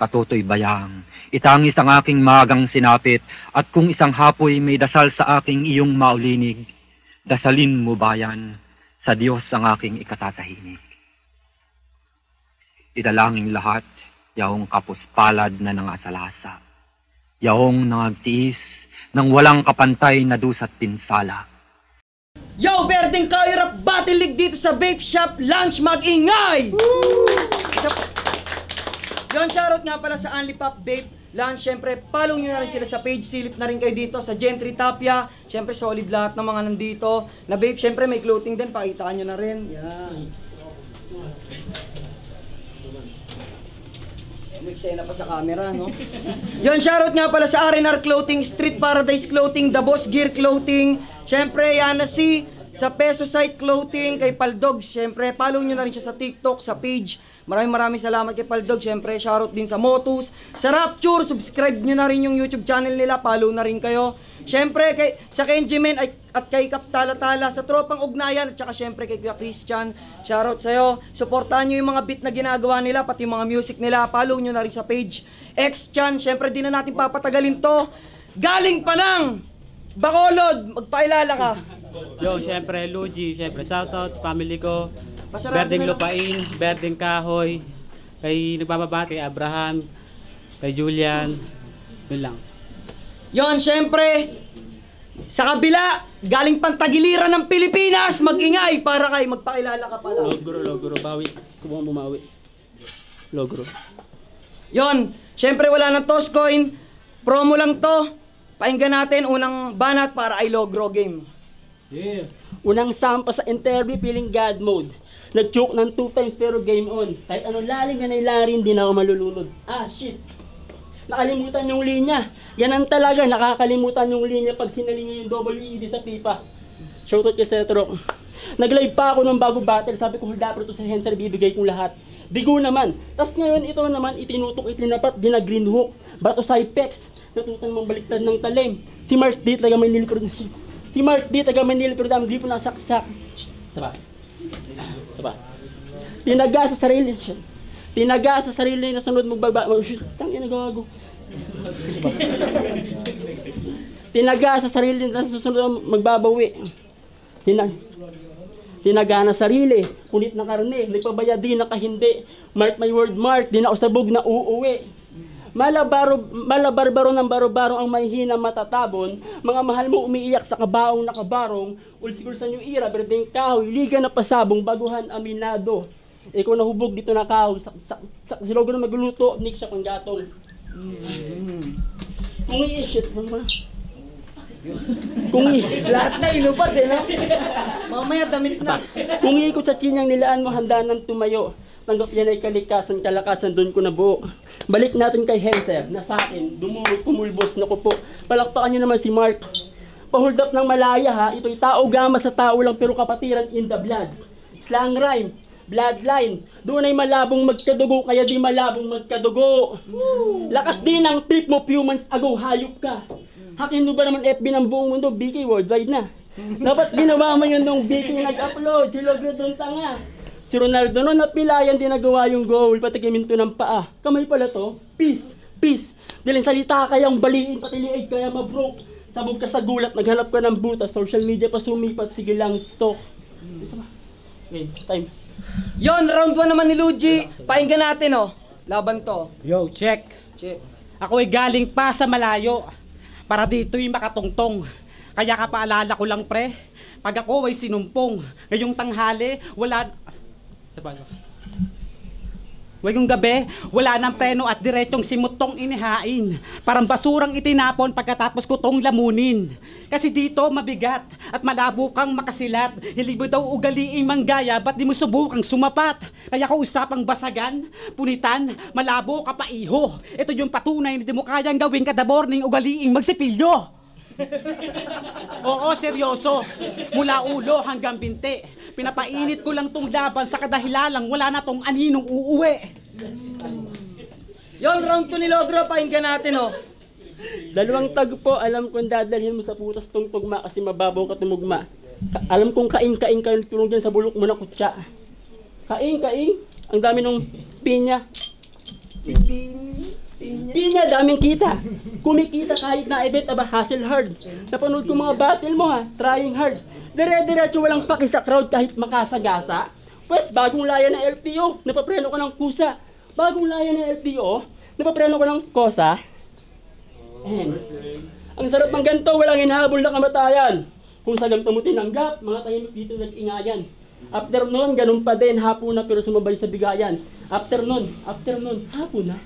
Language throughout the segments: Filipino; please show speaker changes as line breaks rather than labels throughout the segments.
katutoy bayang, itangis ang aking magang sinapit, at kung isang hapoy may dasal sa aking iyong maulinig, dasalin mo bayan, sa Diyos ang aking ikatatahimik. Idalangin lahat, yahong kapuspalad na nangasalasa, yahong nangagtiis, nang walang kapantay na dusat pinsala.
Yo, Berdeng Kahoy Rap Battle League dito sa Vape Shop Lunch, mag-ingay! Yon, shoutout nga pala sa Only Pop Vape Lunch. Siyempre, follow nyo na rin sila sa page. Silip na rin kayo dito sa Gentry Tapia. Siyempre, solid lahat ng mga nandito na vape. Siyempre, may clothing din. Pakitaan nyo na rin. Yan. May eksena pa sa camera, no? Yon, shoutout nga pala sa R&R Clothing, Street Paradise Clothing, The Boss Gear Clothing. Siyempre, yan na sa Peso Site Clothing, kay Paldog. Siyempre, follow nyo na rin siya sa TikTok, sa page. Maraming salamat kay Paldog. Siyempre, shoutout din sa Motus, sa Rapture. Subscribe nyo na rin yung YouTube channel nila. Follow na rin kayo. Siyempre, sa Kenjimen at kay Kap Tala-Tala, sa Tropang Ugnayan, at saka siyempre kay Kuya Christian. Shoutout sa'yo. Supportahan nyo yung mga beat na ginagawa nila, pati yung mga music nila. Follow nyo na rin sa page. X-Chan, siyempre, di na natin papatagalin to. Galing pa ng Bacolod, magpailala ka.
Yo, siyempre, Luigi, siyempre, shoutouts, family ko. Berdeng Lupain, Berdeng Kahoy, kay nagpapabati, Abraham, kay Julian, yun lang.
Yon, syempre, sa kabila, galing pang tagiliran ng Pilipinas, mag-ingay para kay magpakilala ka pala.
Logro, bawi. Subukan bumawi. Logro.
Yon, syempre wala nang toss coin, promo lang to. Painggan natin unang banat para ay Logro game.
Yeah. Unang sampa sa interview, feeling God mode. Nag-choke ng 2 times pero game on. Kahit anong lalim na nailarin, di na ako malulunod. Ah, shit. Nakalimutan yung linya. Ganun talaga, nakakalimutan yung linya pag sinaling niya yung WED sa pipa. Shoutout kay Setrock. Nag-live pa ako ng bago battle. Sabi ko, hulda pero to sa Henser, bibigay kong lahat. Bigo naman. Tapos ngayon, ito naman, itinutok, itinapat, di na green hook. Bato sa Ipex. Natutan mong baliktad ng talim. Si Mark D, taga Manila, pero si Mark D, taga Manila, pero di po nasaksak. Saba. Tinaga sa sarili. Tinaga sa sarili na sunod magbaba. Tangina nagago. Tinaga sa sarili na susunod magbabawi. Tinaga na sarili, punit na karne, nagpabaya di nakahindi. Mark my word, Mark, di na usabog na uuwi. Malabarbaro ng baro-baro ang mahihina matatabon. Mga mahal mo umiiyak sa kabaong nakabarong. Ulsigol sa new era, Berdeng Kahoy, liga na pasabong, baguhan aminado. Ikaw nahubog dito na kahoy, si Logo na magluluto, Nick siya pang gatong. Kung i-shit mo ba?
Lahat na inupat eh, no? Mamaya damit na.
Kung iikot sa chinyang nilaan mo, handa nang tumayo. Tanggap yan ay kalikasan, kalakasan, doon ko nabuo. Balik natin kay Henser, na sa akin, dumulog, pumulbos na kupo. Palakpakan nyo naman si Mark. Pahold up ng malaya ha, ito'y tao gama sa tao lang pero kapatiran in the bloods. Slang rhyme, bloodline, doon ay malabong magkadugo, kaya di malabong magkadugo. Lakas din ang tip mo, few months ago, hayop ka. Hakin mo ba naman FB ng buong mundo, BK worldwide na. Dapat ginawa mo yun nung BK nag-upload, si Logro doon tanga. Si Ronaldo noon napilayan din nagawa yung goal, pati kiminto ng paa. Kamay pala to, peace, peace. Dilang salita kayang baliin, pati liig kaya mabroke. Sabog ka sa gulat, naghanap ka ng butas, social media pa sumipas, sige lang stock. Okay, time.
Yon, round 1 naman ni Luigi. Painggan natin oh. Laban to.
Yo, check. Ako ay galing pa sa malayo para dito'y makatungtong. Kaya kapaalala ko lang pre, pag ako ay sinumpong, ngayong tanghali, ngayong gabi, wala nang preno at diretsyong simutong inihain. Parang basurang itinapon pagkatapos ko tong lamunin. Kasi dito mabigat at malabo kang makasilat. Hilibo daw ugaliing manggaya, ba't di mo subukang sumapat? Kaya ko usapang basagan, punitan, malabo ka pa iho. Ito yung patunay na di mo kayang gawin kada morning ugaliing magsipilyo. Oo, seryoso. Mula ulo hanggang binti. Pinapainit ko lang tong laban sa kadahilalang wala na tong aninong uuwi.
Yon, round 2 ni Logro, painggan natin oh.
Dalawang tagpo, alam kong dadalhin mo sa putas tong tugma kasi mababaw ka tumugma. Alam kong kain-kain ka yung tulong dyan sa bulok mo na kutsa. Kain. Ang dami nung pinya. Pinya, daming kita. Kumikita kahit na event aba hustle hard. Napanood ko mga battle mo ha, trying hard. Dire-diretso walang paki sa crowd kahit makasagasa. Pwes, bagong laya ng LTO, napapreno ko ng kusa. Bagong laya ng LTO, napapreno ko ng kosa. Ang sarap ng ganito, walang hinahabol na kamatayan. Kung sa ganito mo tinanggap, mga tahimik dito nag-ingayan. After nun, ganun pa din, hapon na pero sumabay sa bigayan. After nun, hapon na.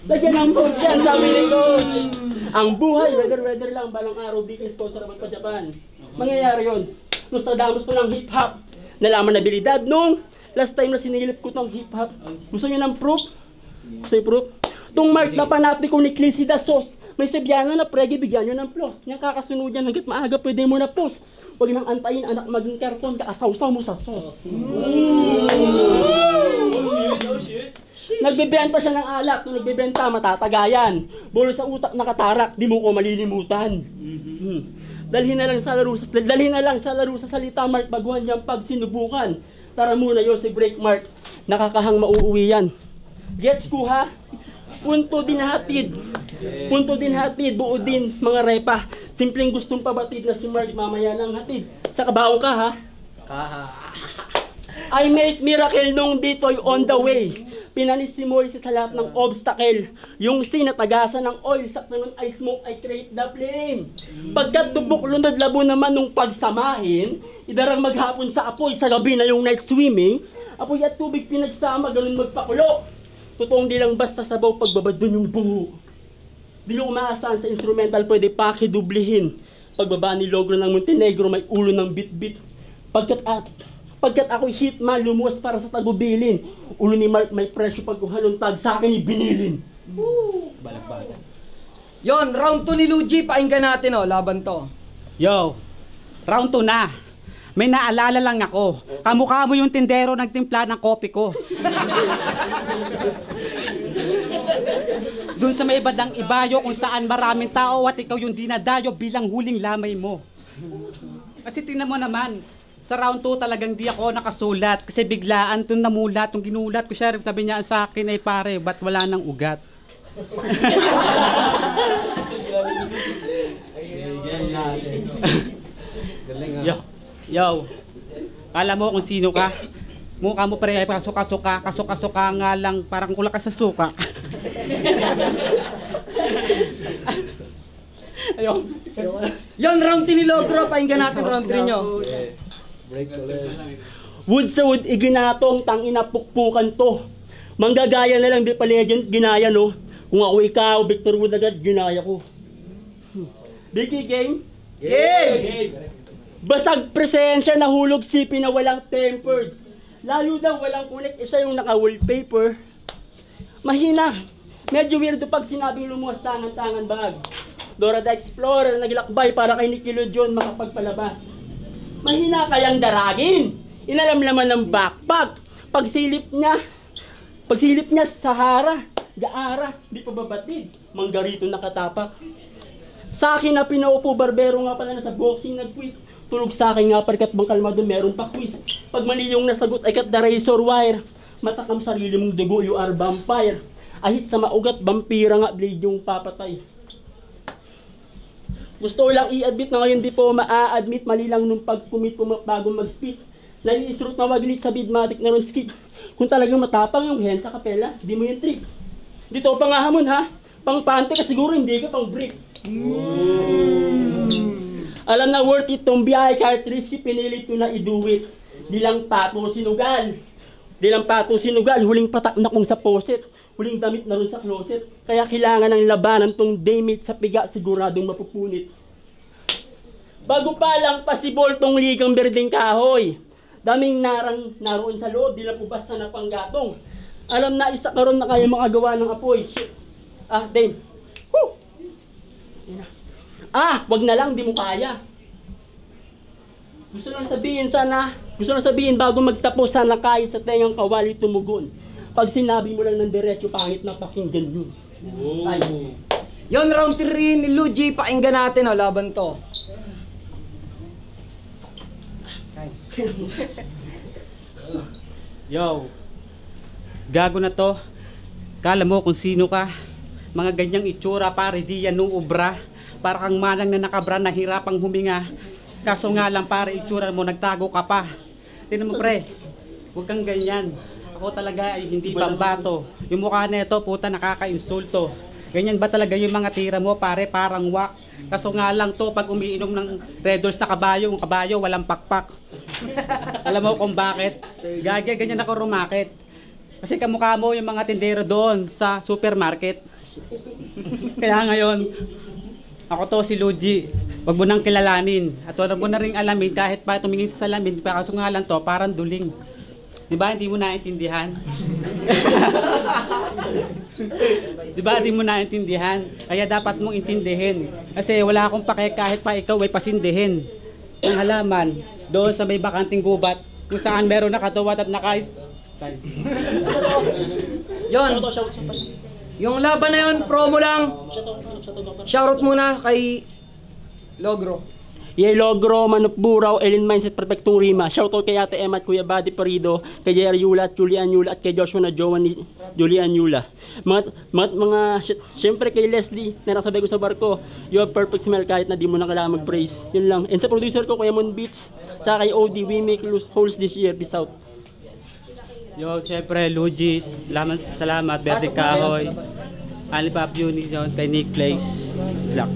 Lagyan ng coach yan, sabi ni coach. Ang buhay, weather lang, balang araw, di sponsor naman pa Japan. Mangyayari yun. Nostradamus to ng hip-hop. Nalaman na abilidad nung last time na sinilip ko tong hip-hop. Gusto nyo ng proof? Gusto nyo proof? Tung mark na panati ko ni Clissy da Sos. May sabyana na pregi, bigyan nyo ng plus. Niyang kakasunod yan hanggat maaga, pwede mo na post. Huwag nang antayin anak maging karton, kaasaw-saw mo sa sauce. Nagbebenta siya ng alak, nung nagbebenta matatagayan. Bolo sa utak nakatarak, di mo ko malilimutan. Dalhin na lang sa laro sa salita, Mark, baguhan niyang pag sinubukan. Tara muna yun si break, Mark. Nakakahang mauuwi yan. Gets ko ha? Punto din hatid, buo din mga repa. Simpleng gustong pabatid na si Mark mamaya ng hatid. Sa kabaong ka ha? I make miracle nung dito'y on the way. Pinanis si Moises sa lahat ng obstacle. Yung sinatagasan ng oil, sakta ng I smoke, I create the flame. Pagkat tubok lunod labo naman nung pagsamahin, idarang maghapon sa apoy, sa gabi na yung night swimming, apoy at tubig pinagsama, ganun magpakulo. Totoong di lang basta sabaw pagbabad dun yung bungo. Di nyo umaasahan sa instrumental pwede pakidublihin. Pagbaba ni Logro ng Montenegro may ulo ng bit-bit. Pagkat ako'y hitman lumuwas para sa tagubilin. Ulo ni Mark may presyo pagkuhalong tag sa akin ibinilin. Balagbagan.
Yon, round 2 ni Luigi, painggan natin laban to.
Yo, round 2 na. May naalala lang ako. Kamukha mo yung tindero nagtimpla ng kopi ko. Doon sa may bandang Ibayo kung saan maraming tao at ikaw yung dinadayo bilang huling lamay mo. Kasi tingnan mo naman, sa round 2 talagang di ako nakasulat. Kasi biglaan itong namulat, itong ginulat ko siya. Sabi niya sa akin ay pare, ba't wala nang ugat? Yo, kala mo kung sino ka? Mukha mo pare, kasuka nga lang, parang kulak ka sa suka. Ayun.
Yon, round 2 ni Logro, painggan natin round 3 nyo.
Wood sa wood, iginatong tangina pukpukan to. Manggagaya na lang, di pa legend, ginaya no. Kung ako ikaw, Victor Wood agad, ginaya ko. Biggie game?
Game!
Basag presensya, nahulog sipi na walang tempered. Lalo daw walang kunik, isa yung naka-wallpaper. Mahina, medyo weirdo pag sinabing lumuwas tangan-tangan bag. Dora the Explorer, naglakbay para kay Nikilo John makapagpalabas. Mahina kayang daragin, inalam-laman ng backpack. Pagsilip niya Sahara, Gaara, di pa babatid, manggarito nakatapak. Sa akin na pinaupo, barbero nga pala na sa boxing nag-quit. Tulog sa akin nga parkat bang kalmado meron pa quiz. Pag mali yung nasagot ay cut the razor wire. Matakam sarili mong dugo, you are vampire. Ahit sa maugat, vampira nga, blade yung papatay. Gusto lang i-admit na ngayon di po maa-admit. Mali lang nung pag-commit po bago mag-spit. Naliisrot na maglit sa bidmatic na ron skip. Kung talagang matapang yung hen sa kapela, di mo yung trick. Dito pa nga hamon ha, pang pante ka siguro hindi ka pang brick. Alam na worth it tong biyahe cartridge, pinilit ko na i-do-it. Di lang pato sinugal, huling patak na kung sa poset. Huling damit na rin sa closet. Kaya kailangan ng labanan tong daymate sa piga, siguradong mapupunit. Bago pa lang pasibol tong ligang berdeng kahoy. Daming naroon sa loob, di lang po basta na panggatong. Alam na isa karon na kaya makagawa ng apoy. Shit. Dame. Woo! Wag na lang, di mo kaya. Gusto lang sabihin bago magtapos, sana kahit sa tengang kawali tumugon. Pag sinabi mo lang ng diretso, pangit na pakinggan yun.
Yon, round 3 ni Luigi, painggan natin laban to.
Yo, gago na to. Kala mo kung sino ka. Mga ganyang itsura pare, di yan uubra. Para kang manang na nakabra, nahirapang huminga. Kaso nga lang pare, itsura mo, nagtago ka pa. Tingnan mo pre, huwag kang ganyan. Ako talaga ay hindi pambato. Yung mukha nito, puta, nakaka-insulto. Ganyan ba talaga yung mga tira mo pare, parang wak. Kaso nga lang to, pag umiinom ng Red Horse na kabayo, yung kabayo walang pakpak. Alam mo kung bakit? Gagi, ganyan ako rumakit. Kasi kamukha mo yung mga tindero doon sa supermarket. Kaya ngayon, ako to si Luigi. Huwag mo nang kilalanin. At wala mo na rin alamin kahit pa tumingin sa salamin. Kaso nga lang to, parang duling. Diba hindi mo naintindihan? Diba hindi mo naintindihan? Kaya dapat mong intindihin. Kasi wala akong pake kahit pa ikaw ay pasindihin. Ang halaman, doon sa may bakanting gubat, kung saan meron nakatuwat at
Yon. Yung laban na yun, promo lang. Shoutout muna kay Logro.
Logro, Manok Buraw, Elin Mindset, Perfectong Rima. Shoutout kay Ate Emma at Kuya Buddy Parido, kay Jerry Yula at Julian Yula at kay Joshua na jowa ni Julian Yula. Siyempre kay Leslie na nakasabay ko sa barko. You have perfect smell kahit na di mo na kailangan mag-praise. Yun lang. And sa producer ko, Kuya Mon Beats, tsaka kay OD, we make holes this year. Peace out.
Yo, siyempre Luigi, salamat, Bertie Kahoy. Alipap Unit, kay Nick Place. Black.